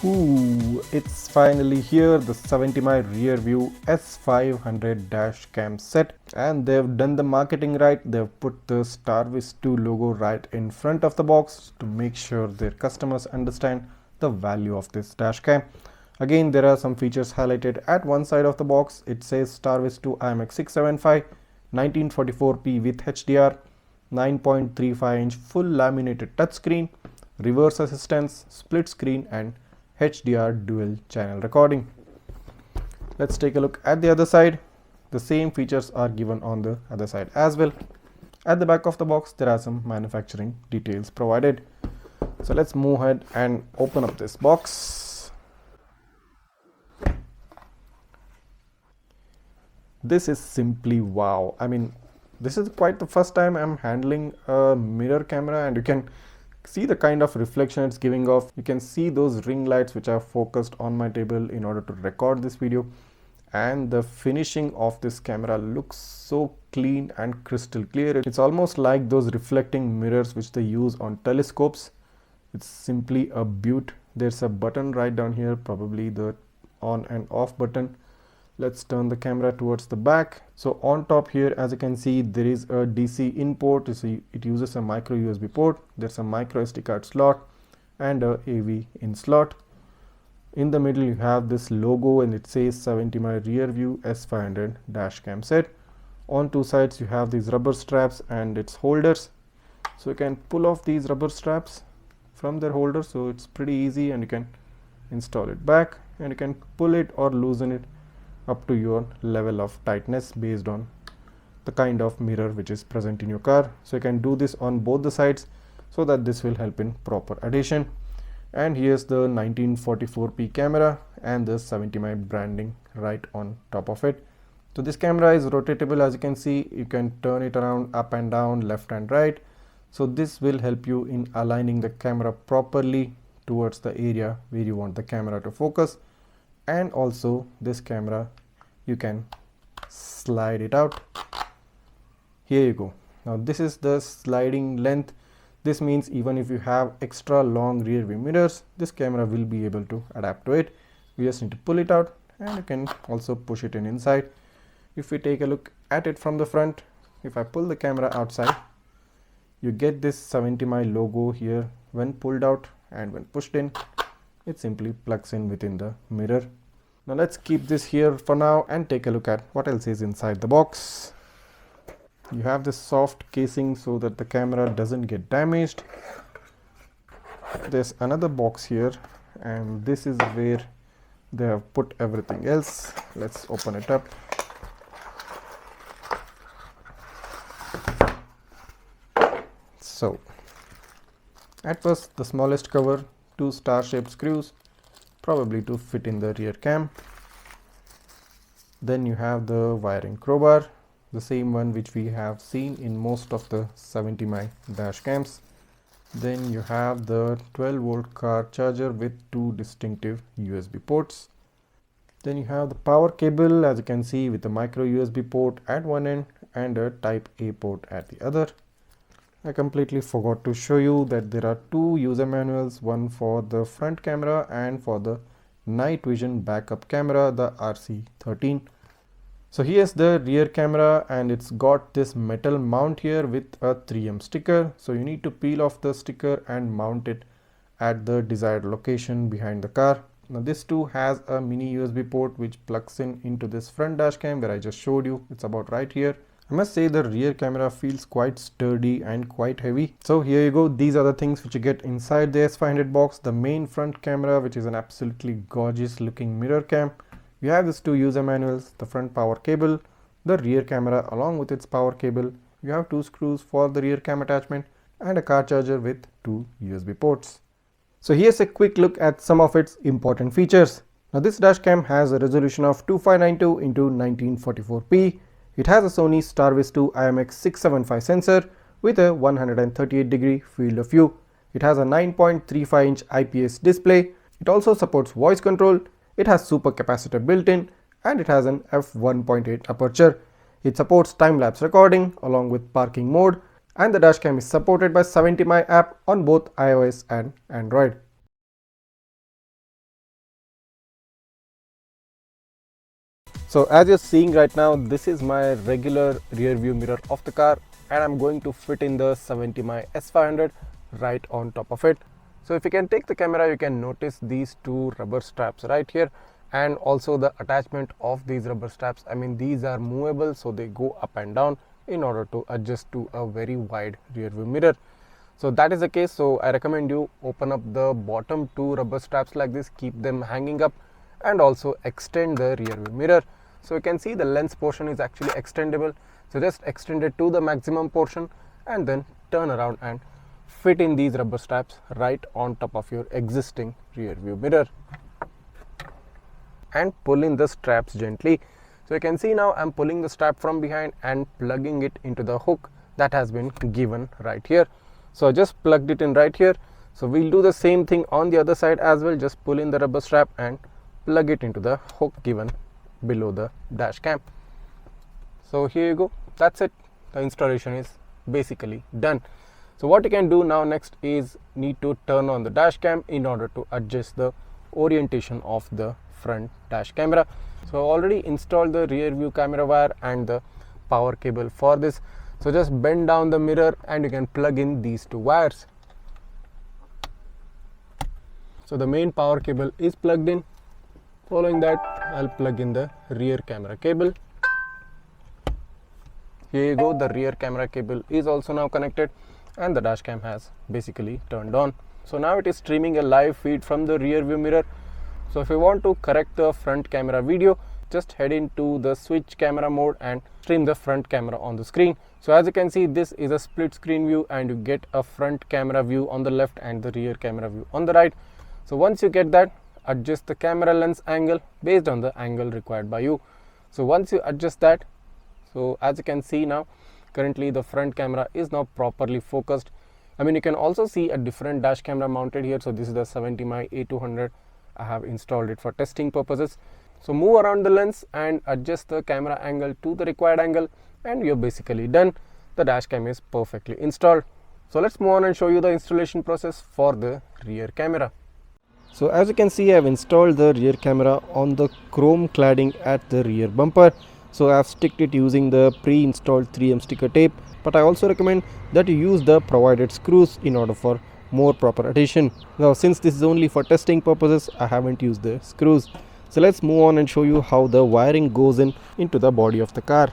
Ooh, it's finally here, the 70mai rear view S500 dash cam set, and they've done the marketing right. They've put the Starvis2 logo right in front of the box to make sure their customers understand the value of this dash cam. Again, there are some features highlighted at one side of the box. It says Starvis2 IMX675, 1944p with HDR, 9.35-inch full laminated touchscreen, reverse assistance, split screen, and HDR dual channel recording. Let's take a look at the other side. The same features are given on the other side as well. At the back of the box, there are some manufacturing details provided. So let's move ahead and open up this box. This is simply wow. I mean, this is quite the first time I'm handling a mirror camera, and you can see the kind of reflection it's giving off. You can see those ring lights which are focused on my table in order to record this video, and the finishing of this camera looks so clean and crystal clear. It's almost like those reflecting mirrors which they use on telescopes. It's simply a beaut. There's a button right down here, probably the on and off button. Let's turn the camera towards the back. So on top here, as you can see, there is a DC in port. You see, it uses a micro USB port. There's a micro SD card slot and a AV in slot. In the middle, you have this logo, and it says 70mai rear view S500 dash cam set. On two sides, you have these rubber straps and its holders. So you can pull off these rubber straps from their holder. So it's pretty easy, and you can install it back, and you can pull it or loosen it up to your level of tightness based on the kind of mirror which is present in your car. So you can do this on both the sides so that this will help in proper adhesion. And here's the 1944p camera and the 70mai branding right on top of it. So this camera is rotatable. As you can see, you can turn it around up and down, left and right. So this will help you in aligning the camera properly towards the area where you want the camera to focus. And also this camera, you can slide it out. Here you go. Now this is the sliding length. This means even if you have extra long rear view mirrors, this camera will be able to adapt to it. We just need to pull it out, and you can also push it in inside. If we take a look at it from the front, if I pull the camera outside, you get this 70mai logo here when pulled out, and when pushed in, it simply plugs in within the mirror. Now let's keep this here for now and take a look at what else is inside the box. You have this soft casing so that the camera doesn't get damaged. There's another box here, and this is where they have put everything else. Let's open it up. So at first, the smallest cover, 2 star-shaped screws, probably to fit in the rear cam. Then you have the wiring crowbar, the same one which we have seen in most of the 70mai dash cams. Then you have the 12-volt car charger with 2 distinctive USB ports. Then you have the power cable, as you can see, with a micro USB port at one end and a type A port at the other. I completely forgot to show you that there are 2 user manuals, one for the front camera and for the night vision backup camera, the RC13. So here's the rear camera, and it's got this metal mount here with a 3M sticker. So you need to peel off the sticker and mount it at the desired location behind the car. Now this too has a mini USB port which plugs in into this front dash cam where I just showed you. It's about right here. I must say the rear camera feels quite sturdy and quite heavy. So here you go. These are the things which you get inside the S500 box. The main front camera, which is an absolutely gorgeous looking mirror cam. You have these 2 user manuals, the front power cable, the rear camera along with its power cable. You have 2 screws for the rear cam attachment and a car charger with 2 USB ports. So here's a quick look at some of its important features. Now this dash cam has a resolution of 2592 into 1944p. It has a Sony Starvis2 IMX675 sensor with a 138-degree field of view. It has a 9.35-inch IPS display. It also supports voice control. It has super capacitor built in, and it has an f1.8 aperture. It supports time-lapse recording along with parking mode, and the dashcam is supported by 70mai app on both iOS and Android. So as you're seeing right now, this is my regular rear view mirror of the car, and I'm going to fit in the 70mai S500 right on top of it. So if you can take the camera, you can notice these two rubber straps right here, and also the attachment of these rubber straps. I mean, these are movable, so they go up and down in order to adjust to a very wide rear view mirror. So that is the case. So I recommend you open up the bottom two rubber straps like this, keep them hanging up, and also extend the rear view mirror. So you can see the lens portion is actually extendable. So just extend it to the maximum portion and then turn around and fit in these rubber straps right on top of your existing rear view mirror, and pull in the straps gently. So you can see now I'm pulling the strap from behind and plugging it into the hook that has been given right here. So I just plugged it in right here. So we'll do the same thing on the other side as well. Just pull in the rubber strap and plug it into the hook given below the dash cam. So here you go, that's it. The installation is basically done. So what you can do now next is need to turn on the dash cam in order to adjust the orientation of the front dash camera. So I already installed the rear view camera wire and the power cable for this. So just bend down the mirror and you can plug in these two wires. So the main power cable is plugged in. Following that, I'll plug in the rear camera cable. Here you go, the rear camera cable is also now connected and the dash cam has basically turned on. So now it is streaming a live feed from the rear view mirror. So if you want to correct the front camera video, just head into the switch camera mode and stream the front camera on the screen. So as you can see, this is a split screen view and you get a front camera view on the left and the rear camera view on the right. So once you get that, adjust the camera lens angle based on the angle required by you. So once you adjust that, so as you can see now, currently the front camera is now properly focused. I mean, you can also see a different dash camera mounted here. So this is the 70mai A200. I have installed it for testing purposes. So move around the lens and adjust the camera angle to the required angle and you're basically done. The dash cam is perfectly installed. So let's move on and show you the installation process for the rear camera. So as you can see, I have installed the rear camera on the chrome cladding at the rear bumper. So I have sticked it using the pre-installed 3M sticker tape, but I also recommend that you use the provided screws in order for more proper adhesion. Now since this is only for testing purposes, I haven't used the screws. So let's move on and show you how the wiring goes into the body of the car.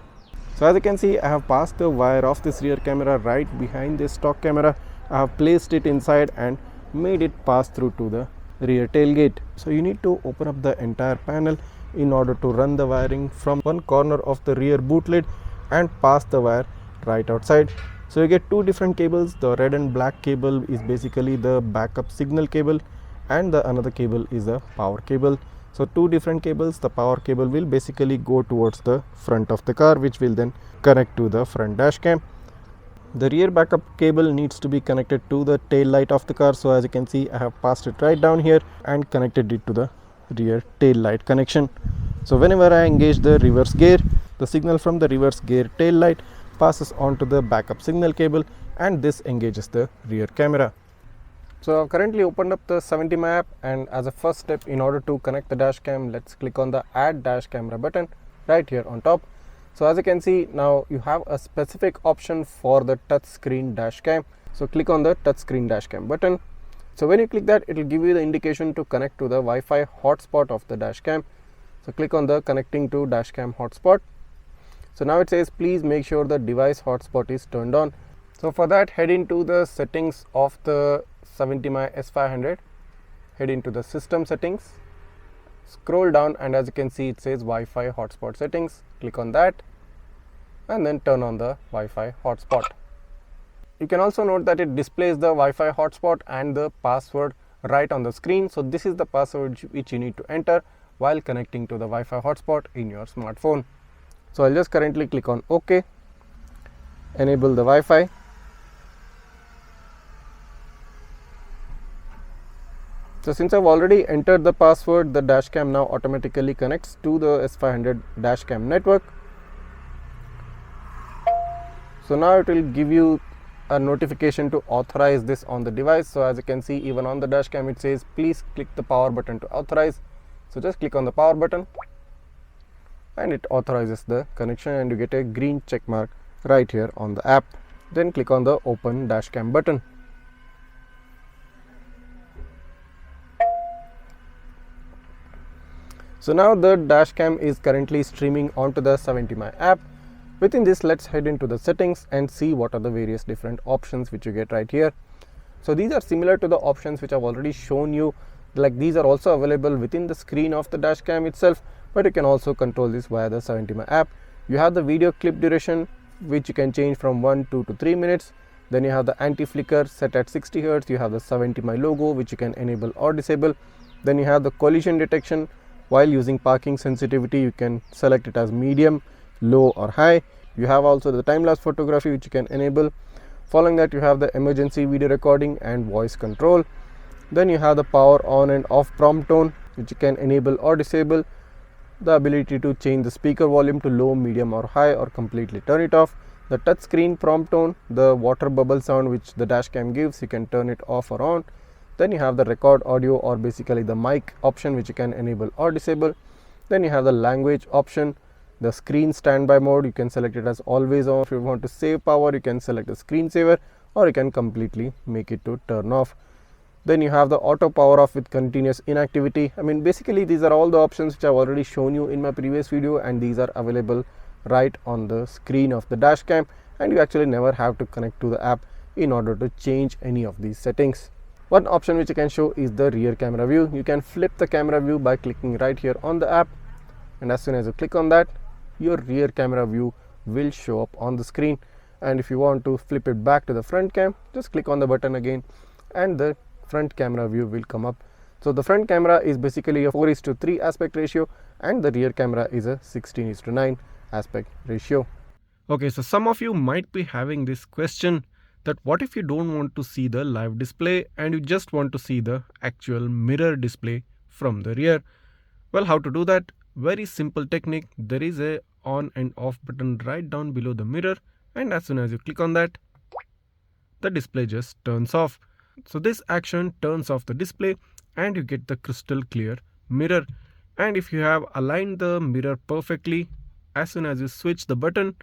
So as you can see, I have passed the wire of this rear camera right behind this stock camera. I have placed it inside and made it pass through to the rear tailgate. So you need to open up the entire panel in order to run the wiring from one corner of the rear boot lid and pass the wire right outside. So you get two different cables. The red and black cable is basically the backup signal cable and the another cable is a power cable. So two different cables. The power cable will basically go towards the front of the car, which will then connect to the front dash cam. The rear backup cable needs to be connected to the tail light of the car. So as you can see, I have passed it right down here and connected it to the rear tail light connection. So whenever I engage the reverse gear, the signal from the reverse gear tail light passes on to the backup signal cable and this engages the rear camera. So I've currently opened up the 70mai app, and as a first step, in order to connect the dash cam, let's click on the add dash camera button right here on top. So as you can see, now you have a specific option for the touch screen dash cam. So click on the touch screen dash cam button. So when you click that, it will give you the indication to connect to the Wi-Fi hotspot of the dash cam. So click on the connecting to dash cam hotspot. So now it says please make sure the device hotspot is turned on. So for that, head into the settings of the 70mai S500, head into the system settings, scroll down, and as you can see, it says Wi-Fi hotspot settings. Click on that and then turn on the Wi-Fi hotspot. You can also note that it displays the Wi-Fi hotspot and the password right on the screen. So this is the password which you need to enter while connecting to the Wi-Fi hotspot in your smartphone. So I'll just currently click on OK, enable the Wi-Fi. So since I've already entered the password, the dashcam now automatically connects to the S500 dashcam network. So now it will give you a notification to authorize this on the device. So as you can see, even on the dashcam it says please click the power button to authorize. So just click on the power button and it authorizes the connection, and you get a green check mark right here on the app. Then click on the open dashcam button. So now the dashcam is currently streaming onto the 70mai app. Within this, let's head into the settings and see what are the various different options which you get right here. So these are similar to the options which I've already shown you. Like, these are also available within the screen of the dashcam itself, but you can also control this via the 70mai app. You have the video clip duration, which you can change from 1 to 3 minutes. Then you have the anti-flicker set at 60 Hz. You have the 70mai logo, which you can enable or disable. Then you have the collision detection. While using parking sensitivity, you can select it as medium, low or high. You have also the time-lapse photography, which you can enable. Following that, you have the emergency video recording and voice control. Then you have the power on and off prompt tone, which you can enable or disable. The ability to change the speaker volume to low, medium or high, or completely turn it off. The touch screen prompt tone, the water bubble sound which the dashcam gives, you can turn it off or on. Then you have the record audio, or basically the mic option, which you can enable or disable. Then you have the language option, the screen standby mode, you can select it as always on. If you want to save power, you can select the screensaver, or you can completely make it to turn off. Then you have the auto power off with continuous inactivity. I mean, basically these are all the options which I've already shown you in my previous video, and these are available right on the screen of the dashcam, and you actually never have to connect to the app in order to change any of these settings. One option which you can show is the rear camera view. You can flip the camera view by clicking right here on the app, and as soon as you click on that, your rear camera view will show up on the screen. And if you want to flip it back to the front cam, just click on the button again and the front camera view will come up. So the front camera is basically a 4:3 aspect ratio, and the rear camera is a 16:9 aspect ratio. Okay, so some of you might be having this question that what if you don't want to see the live display and you just want to see the actual mirror display from the rear? Well, how to do that? Very simple technique. There is a on and off button right down below the mirror, and as soon as you click on that, the display just turns off. So this action turns off the display and you get the crystal clear mirror. And if you have aligned the mirror perfectly, as soon as you switch the button,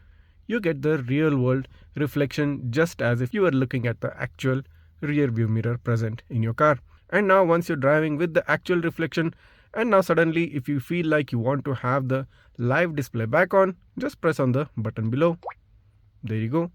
you get the real world reflection, just as if you were looking at the actual rear view mirror present in your car. And now once you're driving with the actual reflection, and now suddenly if you feel like you want to have the live display back on, just press on the button below. There you go.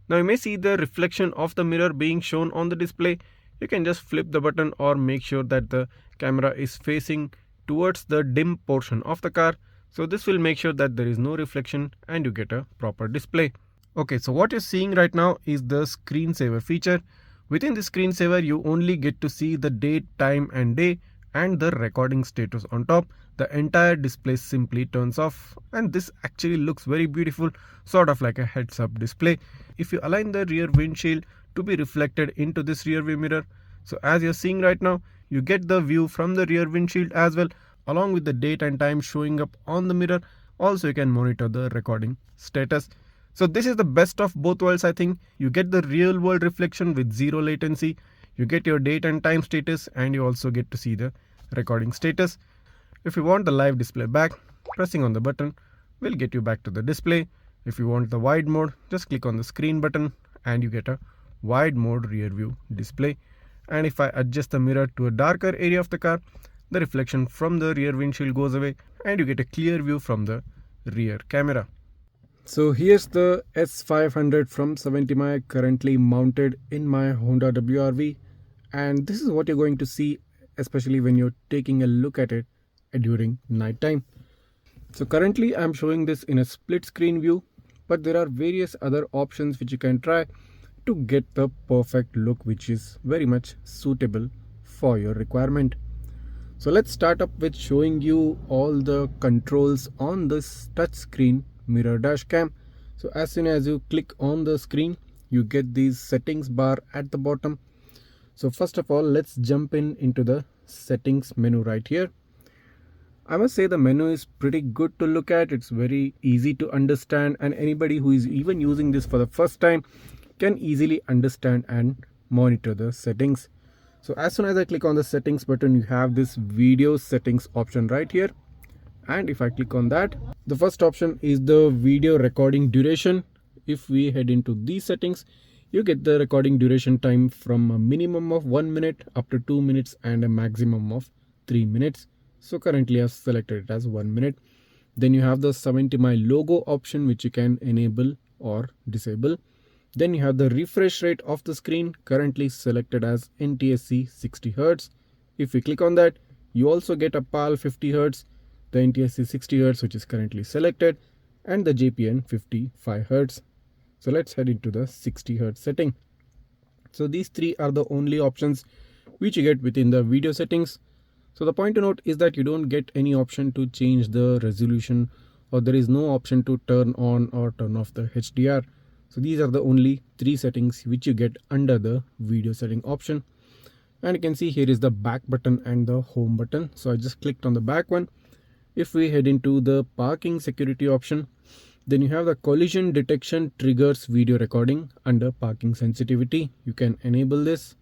Now you may see the reflection of the mirror being shown on the display. You can just flip the button or make sure that the camera is facing towards the dim portion of the car. So this will make sure that there is no reflection and you get a proper display. Okay, so what you're seeing right now is the screensaver feature. Within the screensaver, you only get to see the date, time and day and the recording status on top. The entire display simply turns off, and this actually looks very beautiful, sort of like a heads up display. If you align the rear windshield to be reflected into this rear view mirror, so as you're seeing right now, you get the view from the rear windshield as well, along with the date and time showing up on the mirror. Also you can monitor the recording status. So this is the best of both worlds. I think you get the real world reflection with zero latency, you get your date and time status, and you also get to see the recording status. If you want the live display back, pressing on the button will get you back to the display. If you want the wide mode, just click on the screen button and you get a wide mode rear view display. And if I adjust the mirror to a darker area of the car, the reflection from the rear windshield goes away and you get a clear view from the rear camera. So here's the S500 from 70mai currently mounted in my Honda WRV, and this is what you're going to see, especially when you're taking a look at it during night time. So currently I'm showing this in a split screen view, but there are various other options which you can try to get the perfect look which is very much suitable for your requirement. So let's start up with showing you all the controls on this touch screen mirror dash cam. So as soon as you click on the screen, you get these settings bar at the bottom. So first of all, let's jump into the settings menu right here. I must say the menu is pretty good to look at. It's very easy to understand, and anybody who is even using this for the first time can easily understand and monitor the settings. So as soon as I click on the settings button, you have this video settings option right here. And if I click on that, the first option is the video recording duration. If we head into these settings, you get the recording duration time from a minimum of 1 minute up to 2 minutes and a maximum of 3 minutes. So currently I've selected it as 1 minute. Then you have the 70mai logo option, which you can enable or disable. Then you have the refresh rate of the screen, currently selected as NTSC 60 Hz. If we click on that, you also get a PAL 50 Hz, the NTSC 60 Hz, which is currently selected, and the JPN 55 Hz. So let's head into the 60 Hz setting. So these three are the only options which you get within the video settings. So the point to note is that you don't get any option to change the resolution, or there is no option to turn on or turn off the HDR. So these are the only three settings which you get under the video setting option. And you can see here is the back button and the home button. So I just clicked on the back one. If we head into the parking security option, then you have the collision detection triggers video recording under parking sensitivity. You can enable this.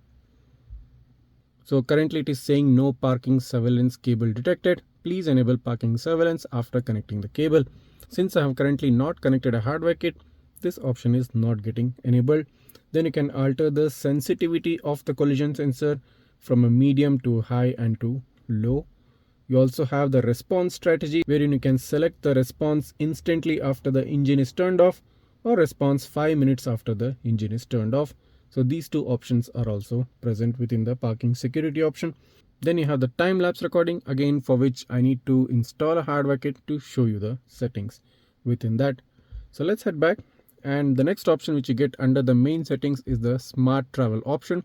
So currently it is saying no parking surveillance cable detected. Please enable parking surveillance after connecting the cable. Since I have currently not connected a hardware kit, this option is not getting enabled. Then you can alter the sensitivity of the collision sensor from a medium to high and to low. You also have the response strategy, wherein you can select the response instantly after the engine is turned off, or response 5 minutes after the engine is turned off. So these two options are also present within the parking security option. Then you have the time-lapse recording, again for which I need to install a hardware kit to show you the settings within that. So let's head back, and the next option which you get under the main settings is the smart travel option.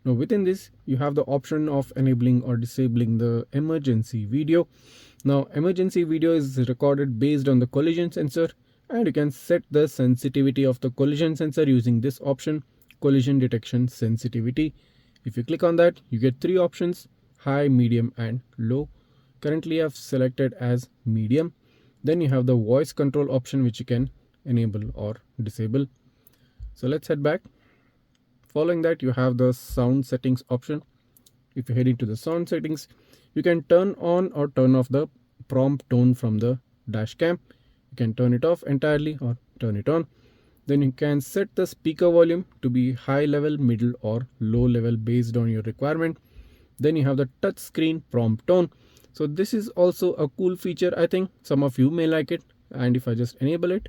Now within this, you have the option of enabling or disabling the emergency video. Now emergency video is recorded based on the collision sensor, and you can set the sensitivity of the collision sensor using this option, collision detection sensitivity. If you click on that, you get three options: high, medium and low. Currently I've selected as medium. Then you have the voice control option, which you can enable or disable. So let's head back. Following that, you have the sound settings option. If you head into the sound settings, you can turn on or turn off the prompt tone from the dash cam. You can turn it off entirely or turn it on. Then you can set the speaker volume to be high level, middle or low level based on your requirement. Then you have the touch screen prompt tone. So this is also a cool feature. I think some of you may like it. And if I just enable it,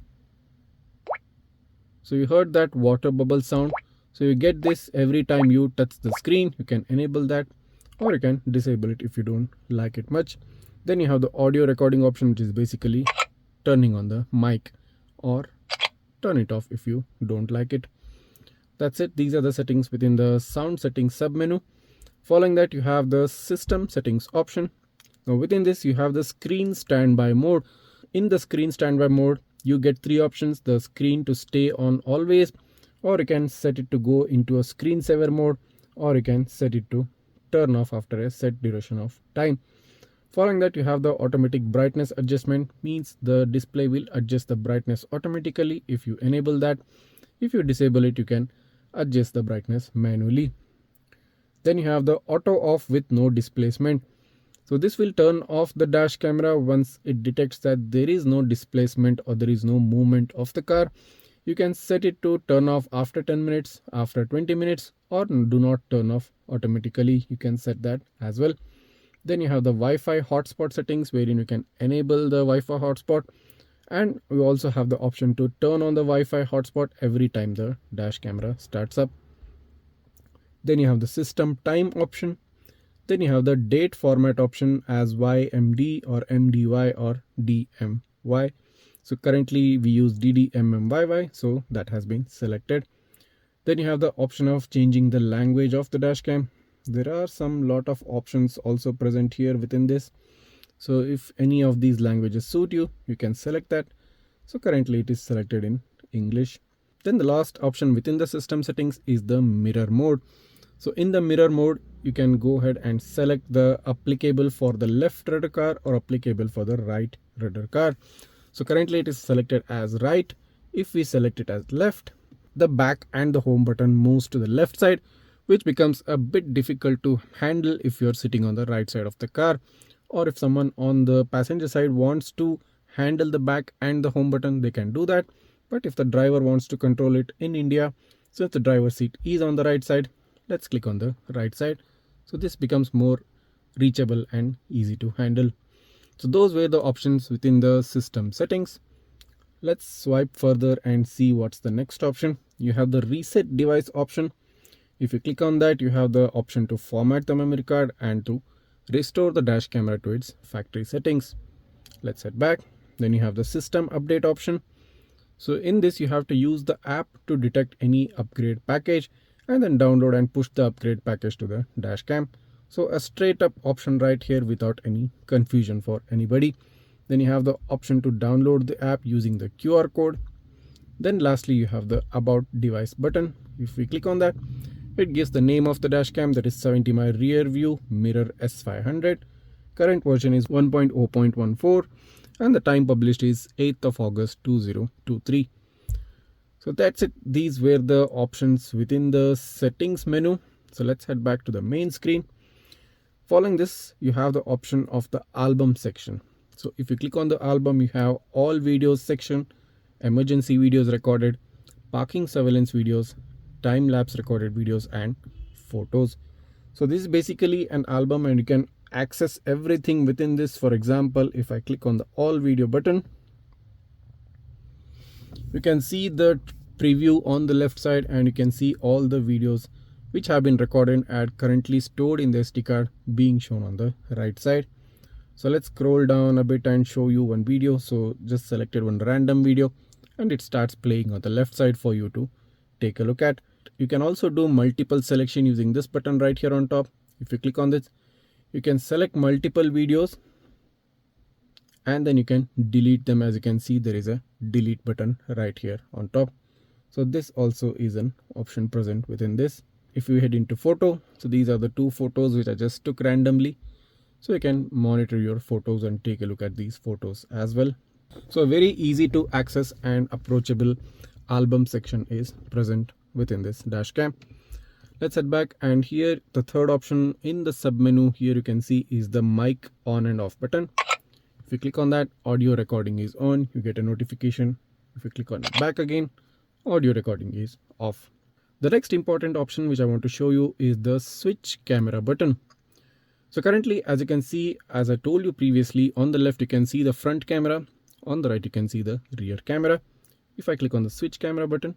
so you heard that water bubble sound. So you get this every time you touch the screen. You can enable that, or you can disable it if you don't like it much. Then you have the audio recording option, which is basically turning on the mic, or turn it off if you don't like it. That's it. These are the settings within the sound settings submenu. Following that, you have the system settings option. Now within this, you have the screen standby mode. In the screen standby mode, you get three options: the screen to stay on always, or you can set it to go into a screensaver mode, or you can set it to turn off after a set duration of time. Following that, you have the automatic brightness adjustment, means the display will adjust the brightness automatically if you enable that. If you disable it, you can adjust the brightness manually. Then you have the auto off with no displacement. So this will turn off the dash camera once it detects that there is no displacement or there is no movement of the car. You can set it to turn off after 10 minutes, after 20 minutes, or do not turn off automatically. You can set that as well. Then you have the Wi-Fi hotspot settings, wherein you can enable the Wi-Fi hotspot. And we also have the option to turn on the Wi-Fi hotspot every time the dash camera starts up. Then you have the system time option. Then you have the date format option as YMD or MDY or DMY. So currently we use DDMMYY, so that has been selected. Then you have the option of changing the language of the dashcam. There are some lot of options also present here within this. So if any of these languages suit you, you can select that. So currently it is selected in English. Then the last option within the system settings is the mirror mode. So in the mirror mode, you can go ahead and select the applicable for the left rudder car or applicable for the right rudder car. So currently it is selected as right. If we select it as left, the back and the home button moves to the left side, which becomes a bit difficult to handle if you're sitting on the right side of the car. or if someone on the passenger side wants to handle the back and the home button, they can do that. But if the driver wants to control it in India, since the driver's seat is on the right side, let's click on the right side. So this becomes more reachable and easy to handle. So those were the options within the system settings. Let's swipe further and see what's the next option. You have the reset device option. If you click on that, you have the option to format the memory card and to restore the dash camera to its factory settings. Let's head back. Then you have the system update option. So in this, you have to use the app to detect any upgrade package and then download and push the upgrade package to the dash cam. So a straight up option right here without any confusion for anybody. Then you have the option to download the app using the QR code. Then lastly, you have the about device button. If we click on that, it gives the name of the dash cam, that is 70mai rear view mirror S500. Current version is 1.0.14 and the time published is 8th of August 2023. So that's it. These were the options within the settings menu. So let's head back to the main screen. Following this, you have the option of the album section. So if you click on the album, you have all videos section, emergency videos recorded, parking surveillance videos, time-lapse recorded videos and photos. So this is basically an album and you can access everything within this. For example, if I click on the all video button, you can see the preview on the left side and you can see all the videos which have been recorded and currently stored in the SD card being shown on the right side. So let's scroll down a bit and show you one video. So just selected one random video and it starts playing on the left side for you to take a look at. You can also do multiple selection using this button right here on top. If you click on this, you can select multiple videos and then you can delete them. As you can see, there is a delete button right here on top. So this also is an option present within this. If you head into photo, so these are the two photos which I just took randomly. So you can monitor your photos and take a look at these photos as well. So a very easy to access and approachable album section is present within this dash cam. Let's head back, and here the third option in the sub menu here you can see is the mic on and off button. If you click on that, audio recording is on, you get a notification. If you click on it back again, audio recording is off. The next important option which I want to show you is the switch camera button. So currently, as you can see, as I told you previously, on the left you can see the front camera, on the right you can see the rear camera. If I click on the switch camera button,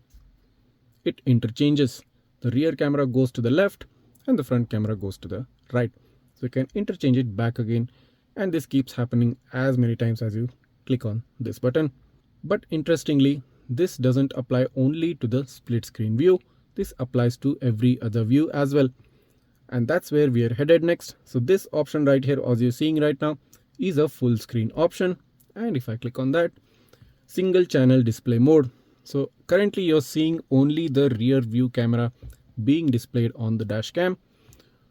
it interchanges. The rear camera goes to the left and the front camera goes to the right. So you can interchange it back again, and this keeps happening as many times as you click on this button. But interestingly, this doesn't apply only to the split screen view. This applies to every other view as well. And that's where we are headed next. So this option right here, as you're seeing right now, is a full screen option. And if I click on that, single channel display mode. So currently you're seeing only the rear view camera being displayed on the dash cam.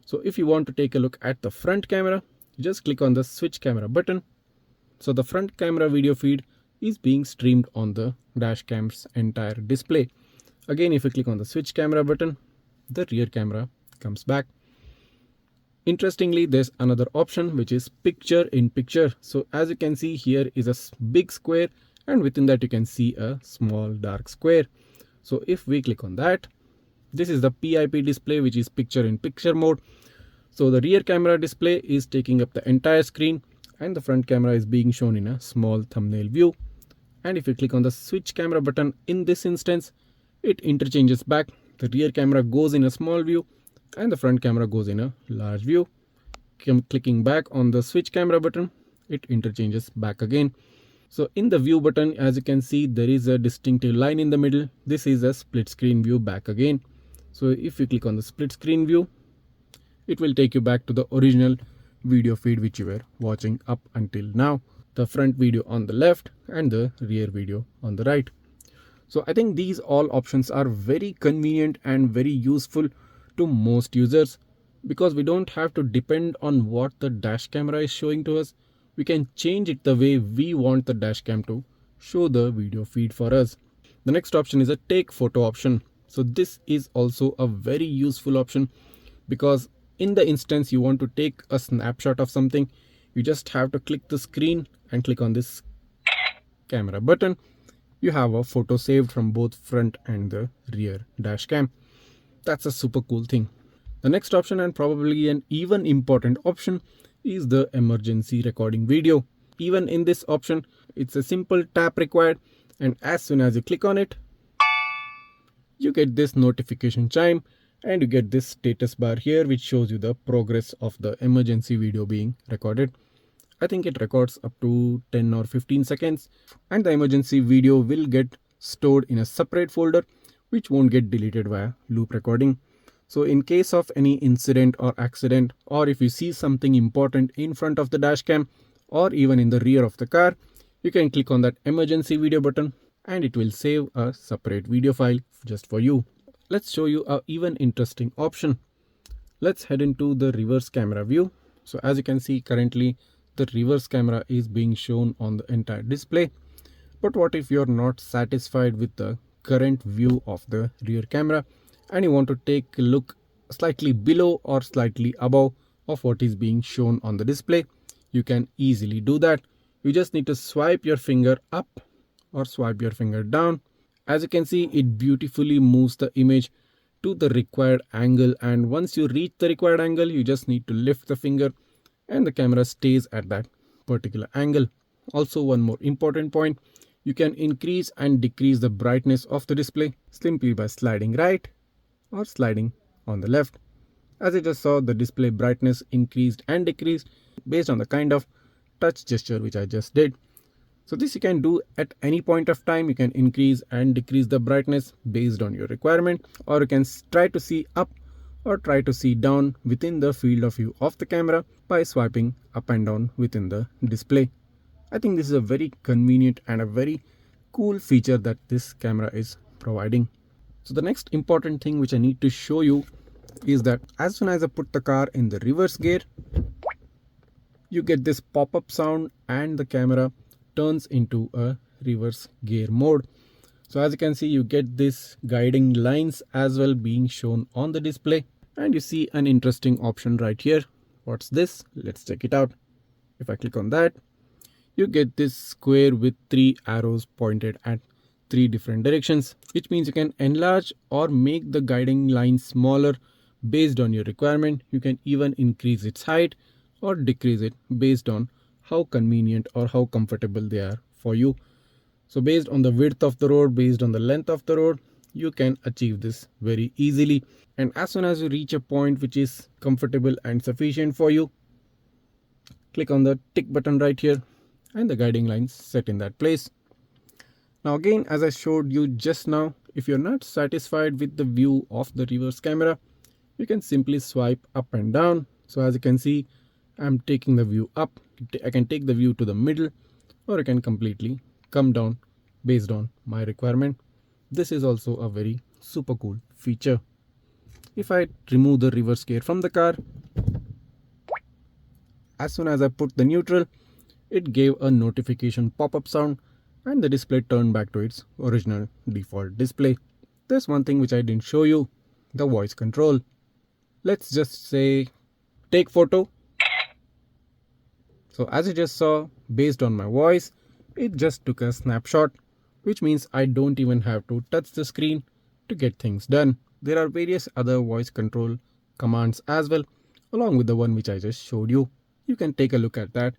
So if you want to take a look at the front camera, you just click on the switch camera button. So the front camera video feed is being streamed on the dash cam's entire display. Again, if you click on the switch camera button, the rear camera comes back. Interestingly, there's another option which is picture in picture. So as you can see, here is a big square, and within that you can see a small dark square. So if we click on that, this is the PIP display, which is picture in picture mode. So the rear camera display is taking up the entire screen and the front camera is being shown in a small thumbnail view. And if you click on the switch camera button in this instance, it interchanges back. The rear camera goes in a small view and the front camera goes in a large view. Clicking back on the switch camera button, it interchanges back again. So in the view button, as you can see, there is a distinctive line in the middle. This is a split screen view back again. So if you click on the split screen view, it will take you back to the original video feed which you were watching up until now. The front video on the left and the rear video on the right. So I think these all options are very convenient and very useful to most users, because we don't have to depend on what the dash camera is showing to us. We can change it the way we want the dash cam to show the video feed for us. The next option is a take photo option. So this is also a very useful option, because in the instance you want to take a snapshot of something, You just have to click the screen and click on this camera button. You have a photo saved from both front and the rear dash cam. That's a super cool thing. The next option, and probably an even important option, is the emergency recording video. Even in this option, it's a simple tap required, and as soon as you click on it, you get this notification chime and you get this status bar here which shows you the progress of the emergency video being recorded. I think it records up to 10 or 15 seconds, and the emergency video will get stored in a separate folder which won't get deleted via loop recording. So in case of any incident or accident, or if you see something important in front of the dash cam or even in the rear of the car, you can click on that emergency video button and it will save a separate video file just for you. Let's show you an even interesting option. Let's head into the reverse camera view. So as you can see, currently the reverse camera is being shown on the entire display. But what if you're not satisfied with the current view of the rear camera and you want to take a look slightly below or slightly above of what is being shown on the display? You can easily do that. You just need to swipe your finger up or swipe your finger down. As you can see, it beautifully moves the image to the required angle, and once you reach the required angle, you just need to lift the finger and the camera stays at that particular angle. Also, one more important point, you can increase and decrease the brightness of the display simply by sliding right or sliding on the left. As you just saw, the display brightness increased and decreased based on the kind of touch gesture which I just did. So this you can do at any point of time. You can increase and decrease the brightness based on your requirement, or you can try to see up or try to see down within the field of view of the camera by swiping up and down within the display. I think this is a very convenient and a very cool feature that this camera is providing. So the next important thing which I need to show you is that as soon as I put the car in the reverse gear, you get this pop-up sound and the camera turns into a reverse gear mode. So as you can see, you get this guiding lines as well being shown on the display, and you see an interesting option right here. What's this? Let's check it out. If I click on that, you get this square with 3 arrows pointed at 3 different directions, which means you can enlarge or make the guiding line smaller based on your requirement. You can even increase its height or decrease it based on how convenient or how comfortable they are for you. So based on the width of the road, based on the length of the road, you can achieve this very easily. And as soon as you reach a point which is comfortable and sufficient for you, click on the tick button right here and the guiding lines set in that place. Now again, as I showed you just now, if you're not satisfied with the view of the reverse camera, you can simply swipe up and down. So as you can see, I'm taking the view up. I can take the view to the middle, or I can completely come down based on my requirement. This is also a very super cool feature. If I remove the reverse gear from the car, as soon as I put the neutral, it gave a notification pop-up sound and the display turned back to its original default display. There's one thing which I didn't show you, the voice control. Let's just say take photo. So as you just saw, based on my voice, it just took a snapshot, which means I don't even have to touch the screen to get things done. There are various other voice control commands as well, along with the one which I just showed you. You can take a look at that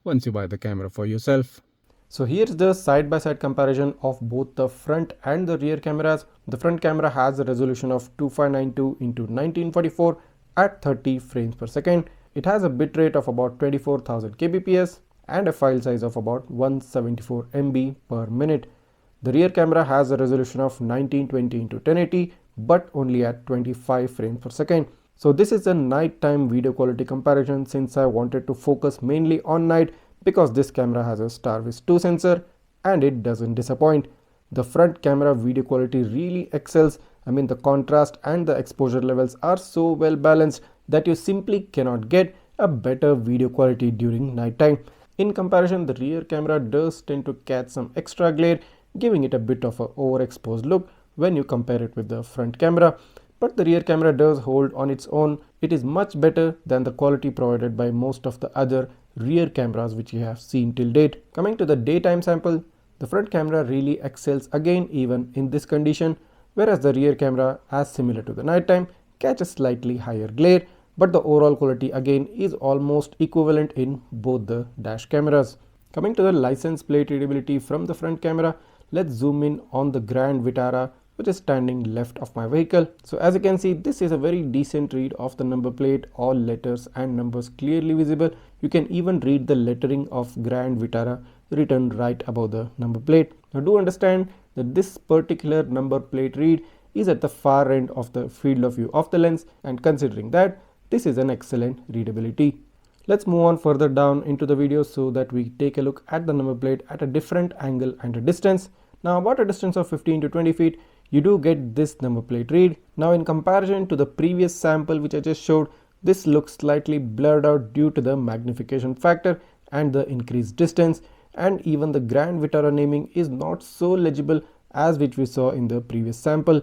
once you buy the camera for yourself. So here's the side-by-side comparison of both the front and the rear cameras. The front camera has a resolution of 2592 into 1944 at 30 frames per second. It has a bitrate of about 24,000 kbps and a file size of about 174 MB per minute. The rear camera has a resolution of 1920 into 1080 but only at 25 frames per second. So this is a nighttime video quality comparison, since I wanted to focus mainly on night, because this camera has a Starvis2 sensor and it doesn't disappoint. The front camera video quality really excels. I mean, the contrast and the exposure levels are so well balanced that you simply cannot get a better video quality during nighttime. In comparison, the rear camera does tend to catch some extra glare, giving it a bit of an overexposed look when you compare it with the front camera. But the rear camera does hold on its own. It is much better than the quality provided by most of the other rear cameras which you have seen till date. Coming to the daytime sample, the front camera really excels again even in this condition, whereas the rear camera, as similar to the nighttime, catches slightly higher glare, but the overall quality again is almost equivalent in both the dash cameras. Coming to the license plate readability from the front camera, let's zoom in on the Grand Vitara which is standing left of my vehicle. So as you can see, this is a very decent read of the number plate, all letters and numbers clearly visible. You can even read the lettering of Grand Vitara written right above the number plate. Now do understand that this particular number plate read is at the far end of the field of view of the lens, and considering that, this is an excellent readability. Let's move on further down into the video so that we take a look at the number plate at a different angle and a distance. Now about a distance of 15 to 20 feet, you do get this number plate read. Now in comparison to the previous sample which I just showed, this looks slightly blurred out due to the magnification factor and the increased distance, and even the Grand Vitara naming is not so legible as which we saw in the previous sample.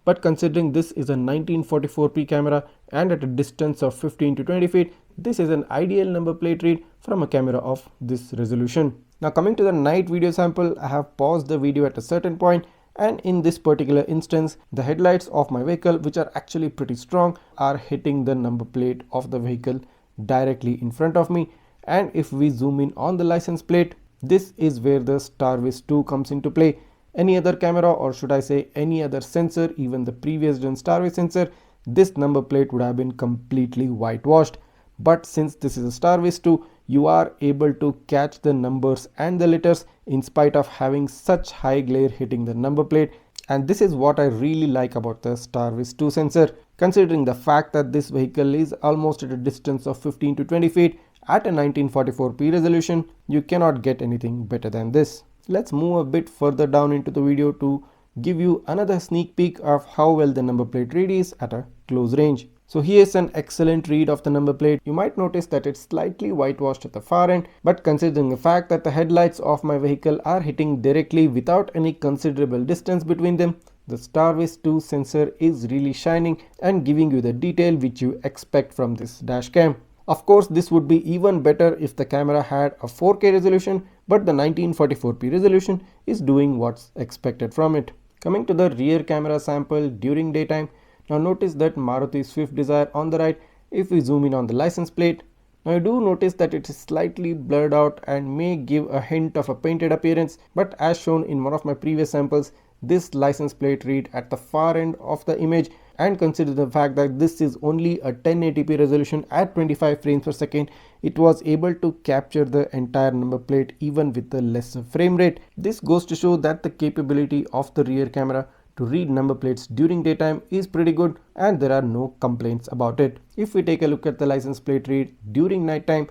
But considering this is a 1944p camera and at a distance of 15 to 20 feet, this is an ideal number plate read from a camera of this resolution. Now coming to the night video sample, I have paused the video at a certain point, and in this particular instance, the headlights of my vehicle, which are actually pretty strong, are hitting the number plate of the vehicle directly in front of me. And if we zoom in on the license plate, this is where the Starvis2 comes into play. Any other camera, or should I say any other sensor, even the previous gen Starvis sensor, this number plate would have been completely whitewashed. But since this is a Starvis2, you are able to catch the numbers and the letters in spite of having such high glare hitting the number plate. And this is what I really like about the Starvis2 sensor. Considering the fact that this vehicle is almost at a distance of 15 to 20 feet at a 1944p resolution, you cannot get anything better than this. Let's move a bit further down into the video to give you another sneak peek of how well the number plate read is at a close range. So here's an excellent read of the number plate. You might notice that it's slightly whitewashed at the far end, but considering the fact that the headlights of my vehicle are hitting directly without any considerable distance between them, the Starvis2 sensor is really shining and giving you the detail which you expect from this dash cam. Of course, this would be even better if the camera had a 4K resolution, but the 1944p resolution is doing what's expected from it. Coming to the rear camera sample during daytime, now notice that Maruti Swift Dzire on the right. If we zoom in on the license plate, now you do notice that it is slightly blurred out and may give a hint of a painted appearance, but as shown in one of my previous samples, this license plate read at the far end of the image, and consider the fact that this is only a 1080p resolution at 25 frames per second, it was able to capture the entire number plate even with the lesser frame rate. This goes to show that the capability of the rear camera to read number plates during daytime is pretty good, and there are no complaints about it. If we take a look at the license plate read during nighttime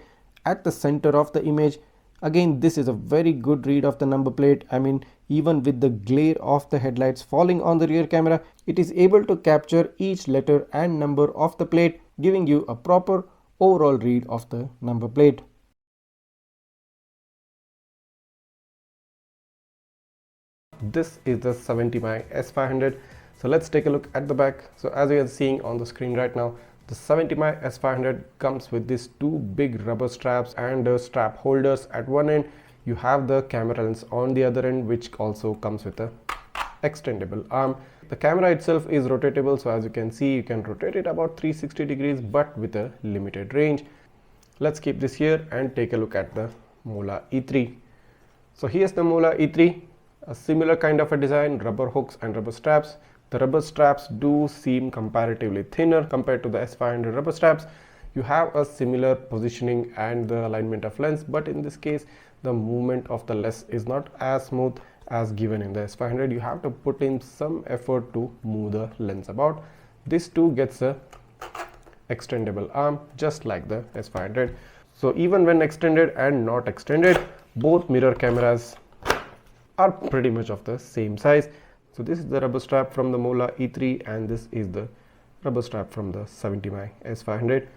at the center of the image, again this is a very good read of the number plate. I mean, even with the glare of the headlights falling on the rear camera, it is able to capture each letter and number of the plate, giving you a proper overall read of the number plate. This is the 70mai S500. So let's take a look at the back. So as you are seeing on the screen right now, the 70mai S500 comes with these two big rubber straps and strap holders at one end. You have the camera lens on the other end, which also comes with a extendable arm. The camera itself is rotatable, so as you can see, you can rotate it about 360 degrees, but with a limited range. Let's keep this here and take a look at the Mola E3. So here's the Mola E3, a similar kind of a design, rubber hooks and rubber straps. The rubber straps do seem comparatively thinner compared to the S500 rubber straps. You have a similar positioning and the alignment of lens, but in this case, the movement of the lens is not as smooth as given in the S500. You have to put in some effort to move the lens about. This too gets a extendable arm just like the S500. So even when extended and not extended, both mirror cameras are pretty much of the same size. So this is the rubber strap from the Mola E3 and this is the rubber strap from the 70mai S500.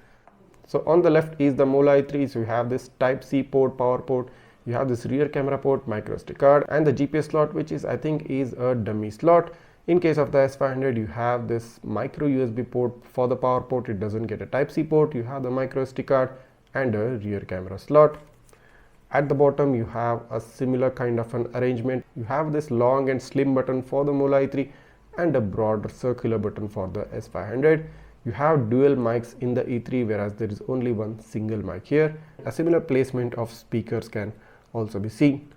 So on the left is the Mola E3. So you have this Type-C port, power port. You have this rear camera port, micro SD card, and the GPS slot, which is I think is a dummy slot. In case of the S500, you have this micro USB port for the power port. It doesn't get a Type-C port. You have the micro SD card and a rear camera slot. At the bottom you have a similar kind of an arrangement. You have this long and slim button for the Mola E3 and a broad circular button for the S500. You have dual mics in the E3, whereas there is only one single mic here. A similar placement of speakers can also be seen.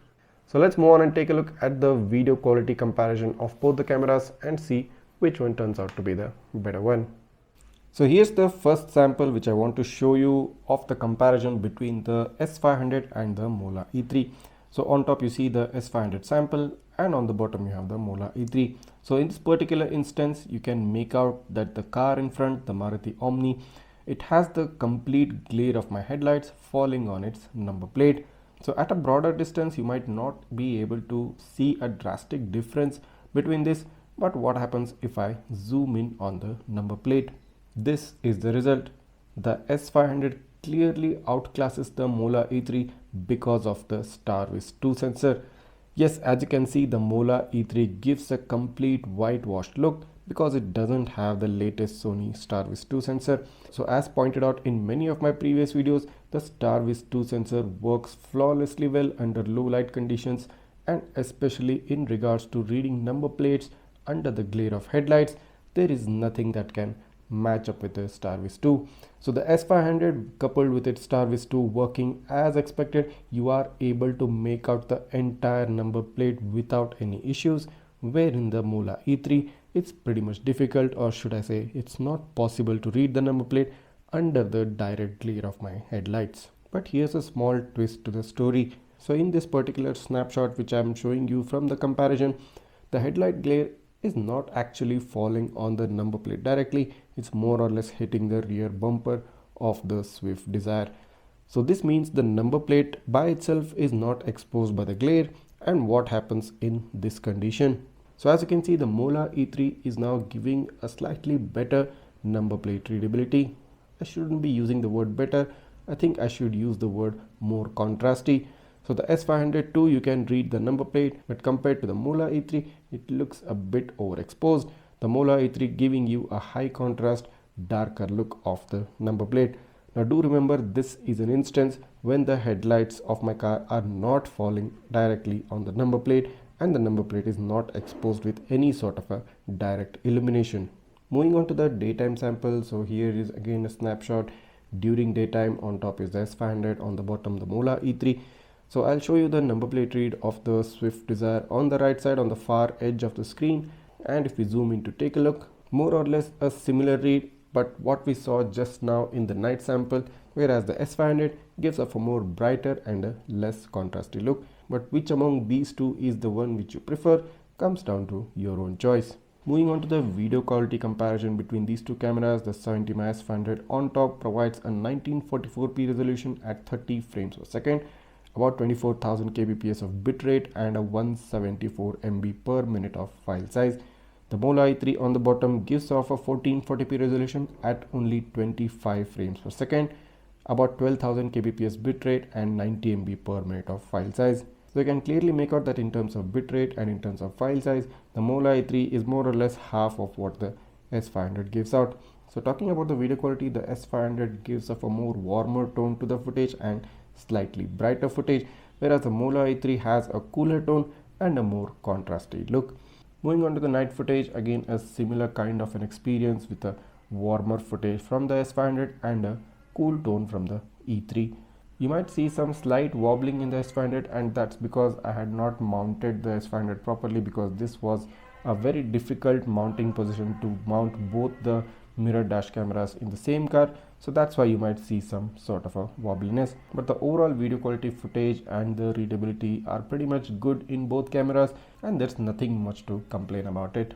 So let's move on and take a look at the video quality comparison of both the cameras and see which one turns out to be the better one. So here's the first sample which I want to show you of the comparison between the S500 and the Mola E3. So on top you see the S500 sample and on the bottom you have the Mola E3. So in this particular instance you can make out that the car in front, the Maruti Omni, it has the complete glare of my headlights falling on its number plate. So at a broader distance you might not be able to see a drastic difference between this, but what happens if I zoom in on the number plate? This is the result. The S500 clearly outclasses the Mola E3 because of the Starvis2 sensor. Yes, as you can see, the Mola E3 gives a complete whitewashed look because it doesn't have the latest Sony Starvis2 sensor. So as pointed out in many of my previous videos, the Starvis2 sensor works flawlessly well under low light conditions, and especially in regards to reading number plates under the glare of headlights, there is nothing that can match up with the Starvis2. So the S500 coupled with its Starvis2 working as expected, you are able to make out the entire number plate without any issues, where in the Mola E3 it's pretty much difficult, or should I say it's not possible to read the number plate under the direct glare of my headlights. But here's a small twist to the story. So in this particular snapshot which I'm showing you from the comparison, the headlight glare is not actually falling on the number plate directly, it's more or less hitting the rear bumper of the Swift Desire. So this means the number plate by itself is not exposed by the glare. And what happens in this condition? So as you can see, the Mola E3 is now giving a slightly better number plate readability. I shouldn't be using the word better, I think I should use the word more contrasty. So the S500 too, you can read the number plate, but compared to the Mola E3, it looks a bit overexposed. The Mola E3 giving you a high contrast, darker look of the number plate. Now do remember, this is an instance when the headlights of my car are not falling directly on the number plate and the number plate is not exposed with any sort of a direct illumination. Moving on to the daytime sample, so here is again a snapshot during daytime. On top is the S500, on the bottom the Mola E3. So I'll show you the number plate read of the Swift Desire on the right side on the far edge of the screen, and if we zoom in to take a look, more or less a similar read, but what we saw just now in the night sample, whereas the S500 gives off a more brighter and a less contrasty look. But which among these two is the one which you prefer comes down to your own choice. Moving on to the video quality comparison between these two cameras, the 70mai S500 on top provides a 1944p resolution at 30 frames per second, about 24,000 kbps of bitrate and a 174 MB per minute of file size. The Mola E3 on the bottom gives off a 1440p resolution at only 25 frames per second, about 12,000 kbps bitrate and 90 MB per minute of file size. So you can clearly make out that in terms of bitrate and in terms of file size, the Mola E3 is more or less half of what the S500 gives out. So talking about the video quality, the S500 gives off a more warmer tone to the footage and slightly brighter footage, whereas the Mola E3 has a cooler tone and a more contrasty look. Moving on to the night footage, again a similar kind of an experience with a warmer footage from the S500 and a cool tone from the E3. You might see some slight wobbling in the S500, and that's because I had not mounted the S500 properly, because this was a very difficult mounting position to mount both the mirror dash cameras in the same car. So that's why you might see some sort of a wobbliness, but the overall video quality footage and the readability are pretty much good in both cameras, and there's nothing much to complain about it.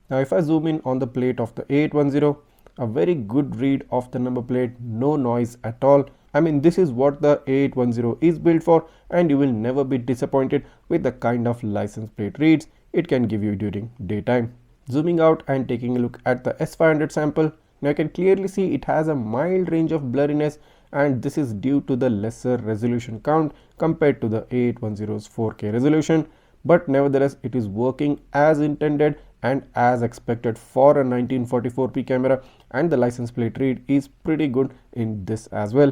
Now if I zoom in on the plate of the A810, a very good read of the number plate, no noise at all. I mean, this is what the A810 is built for, and you will never be disappointed with the kind of license plate reads it can give you during daytime. Zooming out and taking a look at the S500 sample, now you can clearly see it has a mild range of blurriness, and this is due to the lesser resolution count compared to the A810's 4K resolution. But nevertheless, it is working as intended and as expected for a 1944p camera, and the license plate read is pretty good in this as well.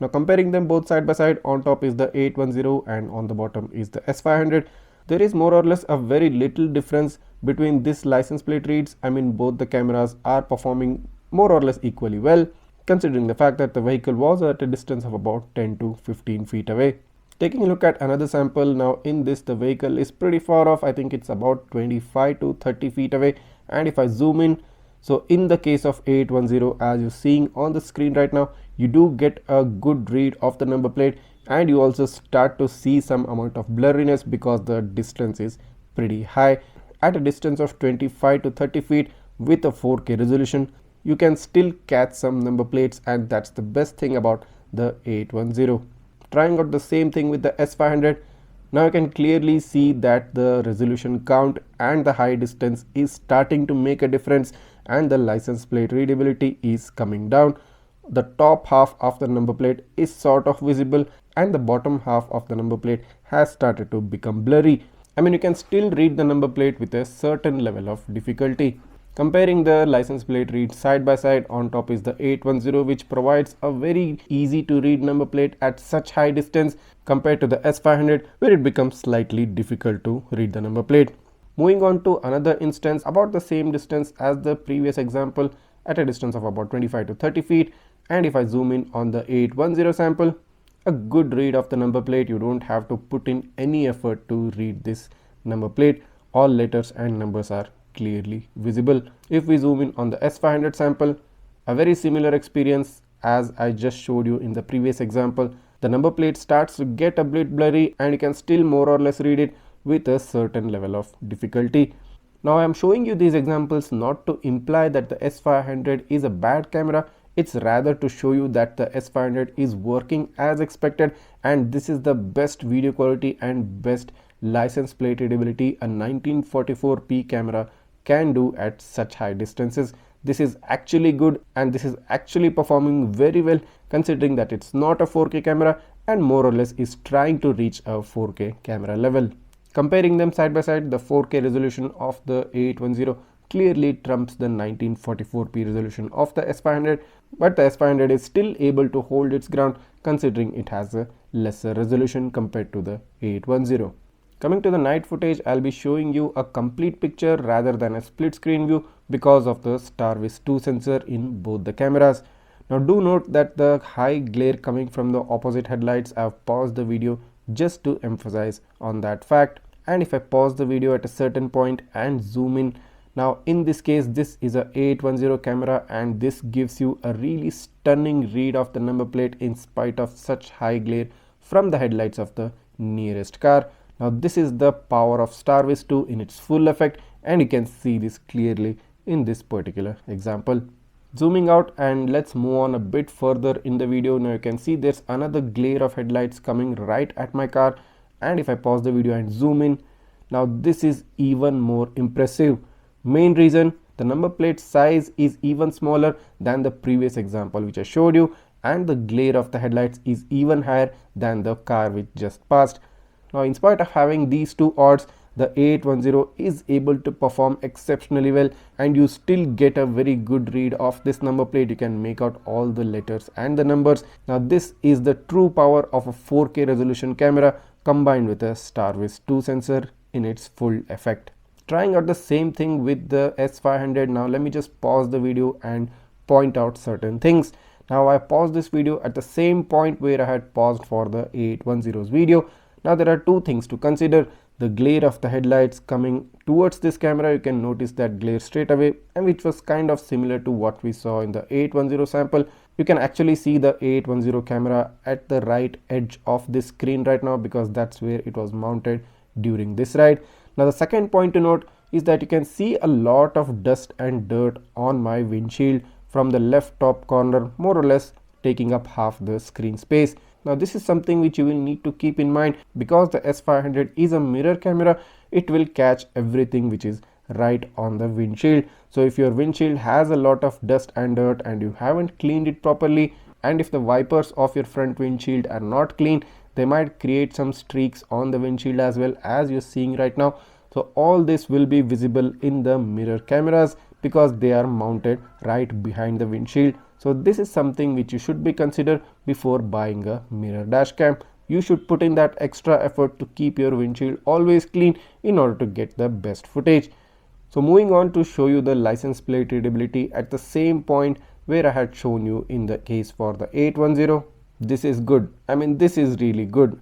Now comparing them both side by side, on top is the 810 and on the bottom is the S500. There is more or less a very little difference between this license plate reads. I mean, both the cameras are performing more or less equally well, considering the fact that the vehicle was at a distance of about 10 to 15 feet away. Taking a look at another sample, now in this the vehicle is pretty far off. I think it's about 25 to 30 feet away, and if I zoom in, so in the case of 810, as you're seeing on the screen right now, you do get a good read of the number plate, and you also start to see some amount of blurriness because the distance is pretty high. At a distance of 25 to 30 feet with a 4K resolution, you can still catch some number plates, and that's the best thing about the 810. Trying out the same thing with the S500, now you can clearly see that the resolution count and the high distance is starting to make a difference, and the license plate readability is coming down. The top half of the number plate is sort of visible, and the bottom half of the number plate has started to become blurry. I mean, you can still read the number plate with a certain level of difficulty. Comparing the license plate read side by side, on top is the 810, which provides a very easy to read number plate at such high distance, compared to the S500 where it becomes slightly difficult to read the number plate. Moving on to another instance about the same distance as the previous example, at a distance of about 25 to 30 feet, and if I zoom in on the 810 sample, a good read of the number plate. You don't have to put in any effort to read this number plate. All letters and numbers are clearly visible. If we zoom in on the S500 sample, a very similar experience as I just showed you in the previous example. The number plate starts to get a bit blurry, and you can still more or less read it with a certain level of difficulty. Now I am showing you these examples not to imply that the S500 is a bad camera. It's rather to show you that the S500 is working as expected, and this is the best video quality and best license plate readability a 1944p camera can do at such high distances. This is actually good, and this is actually performing very well, considering that it's not a 4K camera and more or less is trying to reach a 4K camera level. Comparing them side by side, the 4K resolution of the 810 clearly trumps the 1944p resolution of the S500, but the S500 is still able to hold its ground, considering it has a lesser resolution compared to the 810. Coming to the night footage, I'll be showing you a complete picture rather than a split screen view because of the Starvis2 sensor in both the cameras. Now do note that the high glare coming from the opposite headlights, I've paused the video just to emphasize on that fact. And if I pause the video at a certain point and zoom in, now in this case this is a 810 camera, and this gives you a really stunning read of the number plate in spite of such high glare from the headlights of the nearest car. Now this is the power of Starvis2 in its full effect, and you can see this clearly in this particular example. Zooming out, and let's move on a bit further in the video. Now you can see there's another glare of headlights coming right at my car, and if I pause the video and zoom in, now this is even more impressive. Main reason, the number plate size is even smaller than the previous example which I showed you, and the glare of the headlights is even higher than the car which just passed. Now in spite of having these two odds, the 810 is able to perform exceptionally well, and you still get a very good read of this number plate. You can make out all the letters and the numbers. Now this is the true power of a 4K resolution camera combined with a Starvis2 sensor in its full effect. Trying out the same thing with the S500. Now let me just pause the video and point out certain things. Now I paused this video at the same point where I had paused for the 810's video. Now there are two things to consider. The glare of the headlights coming towards this camera, you can notice that glare straight away, and which was kind of similar to what we saw in the 810 sample. You can actually see the 810 camera at the right edge of this screen right now because that's where it was mounted during this ride. Now the second point to note is that you can see a lot of dust and dirt on my windshield from the left top corner, more or less taking up half the screen space. Now this is something which you will need to keep in mind because the S500 is a mirror camera. It will catch everything which is right on the windshield. So if your windshield has a lot of dust and dirt and you haven't cleaned it properly, and if the wipers of your front windshield are not clean, they might create some streaks on the windshield as well, as you're seeing right now. So all this will be visible in the mirror cameras because they are mounted right behind the windshield. So this is something which you should be consider before buying a mirror dash cam. You should put in that extra effort to keep your windshield always clean in order to get the best footage. So moving on to show you the license plate readability at the same point where I had shown you in the case for the 810. This is good. I mean, this is really good.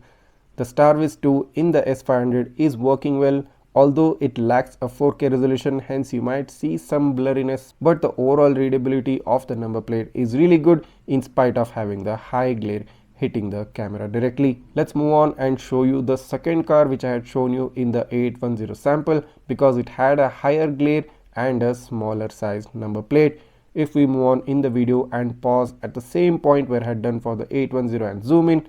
The Starvis 2 in the S500 is working well, although it lacks a 4K resolution, hence you might see some blurriness, but the overall readability of the number plate is really good in spite of having the high glare hitting the camera directly. Let's move on and show you the second car which I had shown you in the 810 sample because it had a higher glare and a smaller sized number plate. If we move on in the video and pause at the same point where I had done for the 810 and zoom in.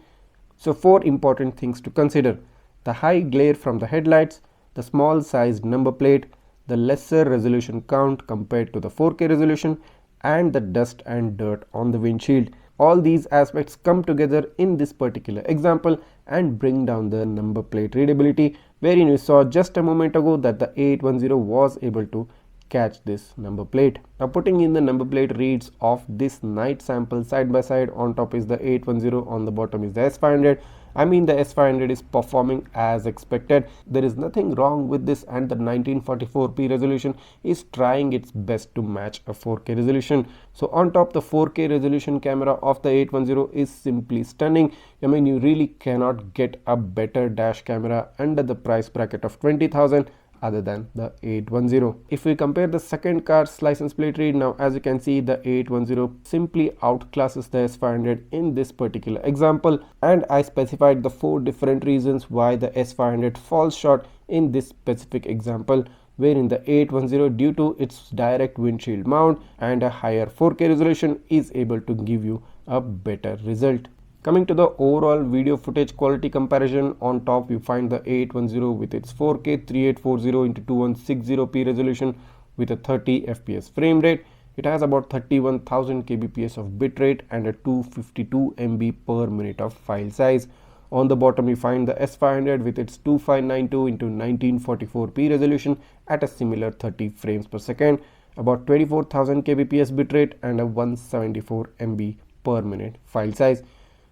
So 4 important things to consider: the high glare from the headlights, the small sized number plate, the lesser resolution count compared to the 4K resolution, and the dust and dirt on the windshield. All these aspects come together in this particular example and bring down the number plate readability, wherein we saw just a moment ago that the 810 was able to catch this number plate. Now putting in the number plate reads of this night sample side by side. On top is the 810, on the bottom is the S500. I mean, the S500 is performing as expected. There is nothing wrong with this, and the 1944p resolution is trying its best to match a 4K resolution. So on top, the 4K resolution camera of the 810 is simply stunning. I mean, you really cannot get a better dash camera under the price bracket of 20,000 other than the 810. If we compare the second car's license plate read, now as you can see, the 810 simply outclasses the S500 in this particular example, and I specified the 4 different reasons why the S500 falls short in this specific example, wherein the 810, due to its direct windshield mount and a higher 4K resolution, is able to give you a better result. Coming to the overall video footage quality comparison, on top you find the 810 with its 4K 3840 x 2160p resolution with a 30 fps frame rate. It has about 31,000 kbps of bitrate and a 252 MB per minute of file size. On the bottom you find the S500 with its 2592 x 1944p resolution at a similar 30 frames per second, about 24,000 kbps bitrate and a 174 MB per minute file size.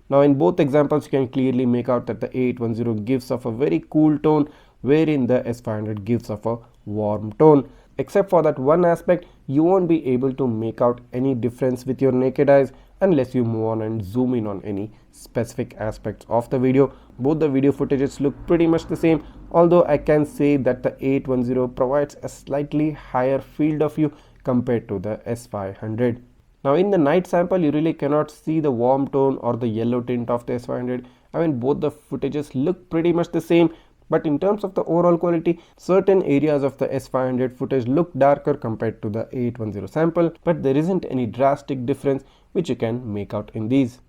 Now in both examples you can clearly make out that the 810 gives off a very cool tone, wherein the S500 gives off a warm tone. Except for that one aspect, you won't be able to make out any difference with your naked eyes unless you move on and zoom in on any specific aspects of the video. Both the video footages look pretty much the same, although I can say that the 810 provides a slightly higher field of view compared to the S500. Now in the night sample, you really cannot see the warm tone or the yellow tint of the S500. I mean, both the footages look pretty much the same, but in terms of the overall quality, certain areas of the S500 footage look darker compared to the 810 sample, but there isn't any drastic difference which you can make out in these.